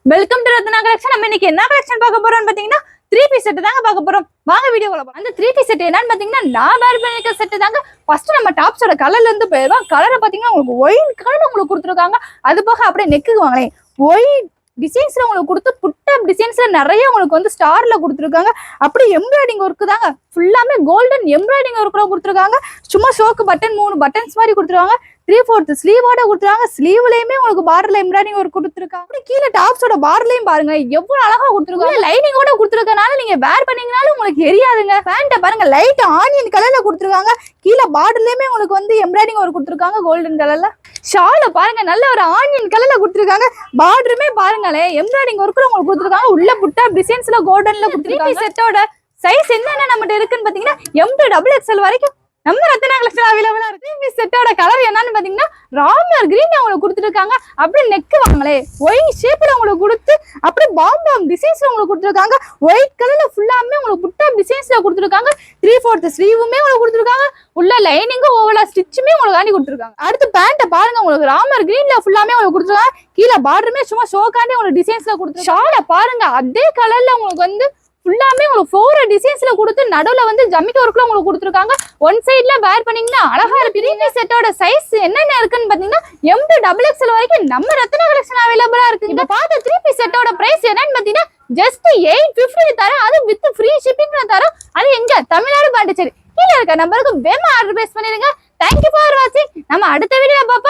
Welcome to Ratna collection. நம்ம இன்னைக்கு என்ன கலெக்ஷன் பார்க்க போறோம்னு பாத்தீங்கன்னா 3 பீஸ் செட் தாங்க பார்க்க போறோம். வாங்க வீடியோக்குள்ள போலாம். அந்த 3 பீஸ் செட் என்னன்னு பாத்தீங்கன்னா நான் வேர் பண்ணிருக்க செட் தாங்க. ஃபர்ஸ்ட் நம்ம டாப்ஸோட கலர்ல இருந்து போயிடுவோம். கலரை பாத்தீங்கன்னா உங்களுக்கு ஒயிட் கலர் உங்களுக்கு கொடுத்துருக்காங்க. அது போக அப்படியே நெக்குக்கு வாங்களேன் ஒயிட் டிசைன்ஸ்ல உங்களுக்கு கொடுத்து புட்டப் டிசைன்ஸ்ல நிறைய உங்களுக்கு வந்து ஸ்டார்ல கொடுத்துருக்காங்க. அப்படி எம்ப்ராய்டிங் ஒர்க் தாங்க, ஃபுல்லாமே கோல்டன் எம்ப்ராய்டிங் ஒர்க் கொடுத்துருக்காங்க. சும்மா ஷோக்கு பட்டன் 3 பட்டன்ஸ் மாதிரி கொடுத்துருக்காங்க. 3/4 ஸ்லீவோட கொடுத்துருக்காங்க. ஸ்லீவ்லயுமே உங்களுக்கு பார்டர்ல எம்ப்ராய்டிங் ஒர்க் கொடுத்துருக்காங்க. அப்படி கீழே டாப்ஸோட பார்டர்லயும் பாருங்க எவ்வளவு அழகா கொடுத்துருக்காங்க. லைனிங்கோட கொடுத்துருக்கனால நீங்க வேர் பண்ணீங்கனாலும் உங்களுக்கு எரியாதுங்க. பேண்ட பாருங்க லைட் ஆனியன் கலர்ல கொடுத்துருக்காங்க. கீழே பார்டர்லயுமே உங்களுக்கு வந்து எம்ப்ராய்டிங் ஒர்க் கொடுத்துருக்காங்க கோல்டன் கலர்ல. ஷால பாருங்க நல்ல ஒரு ஆனியன் கலர்ல கொடுத்துருக்காங்க. பார்டருமே பாருங்களேன் எம்ப்ராய்டிங் ஒர்க்ல உங்களுக்கு கொடுத்துருக்காங்க. உள்ள புட்டா டிசைன்ஸ்ல கோல்டன்ல கொடுத்துருக்காங்க. செட்டோட சைஸ் என்னென்ன நம்மகிட்ட இருக்குன்னு பாத்தீங்கன்னா M2XXL வரைக்கும் நம்ம ரத்னா கலெக்ஷன் அவைலபிளா இருக்கு. இந்த செட்டோட கலர் என்னன்னு பாத்தீங்கன்னா ராமர் கிரீன் உங்களுக்கு கொடுத்துருக்காங்க. அப்படியே நெக் வாங்களே ஒயிட் ஷேப்ல உங்களுக்கு கொடுத்து அப்படியே பாம் டிசைன்ஸ்ல உங்களுக்கு கொடுத்துருக்காங்க. ஒயிட் கலர்ல ஃபுல்லாமே உங்களுக்கு புட்டா டிசைன்ஸ்ல கொடுத்துருக்காங்க. 3/4 ஸ்லீவுமே உங்களுக்கு கொடுத்துருக்காங்க. உள்ள லைனிங்கும் ஓவலா ஸ்டிச்சுமே உங்களுக்கு காண்டி கொடுத்துருக்காங்க. அடுத்து பேண்ட பாருங்க உங்களுக்கு ராமர் கிரீன்ல ஃபுல்லாமே உங்களுக்கு கொடுத்துருக்காங்க. கீழே பார்டருமே சும்மா ஷோக்காண்டி உங்களுக்கு டிசைன்ஸ்ல கொடுத்துருக்காங்க. ஷால பாருங்க அதே கலர்ல உங்களுக்கு வந்து ஃபுல்லாமே உங்களுக்கு 4 டிசைன்ஸ்ல கொடுத்து நடுவுல வந்து ஜமிக்கி ஒர்க்ல உங்களுக்கு கொடுத்துருக்காங்க. ஒன் சைட்ல வேர் பண்ணீங்கன்னா அழகா இருக்கு. 3 பீஸ் செட்டோட சைஸ் என்னென்ன இருக்குன்னு பாத்தீங்கன்னா M2XXL வரைக்கும் நம்ம ரத்னா கலெக்ஷன் அவைலபிளா இருக்கு. இப்ப பார்த்த 3 பீஸ் செட்டோட பிரைஸ் என்னன்னு பாத்தீங்கன்னா ஜஸ்ட் 850 தரோம். அது வித் ஃப்ரீ ஷிப்பிங்ல தரோம். அது எங்க தமிழ்நாடு பாண்டிச்சேரி. கீழே இருக்க நம்பருக்கு வேமா ஆர்டர் பிளேஸ் பண்ணிருங்க. தேங்க்யூ ஃபார் வாட்சிங். நம்ம அடுத்த வீடியோ பார்ப்போம்.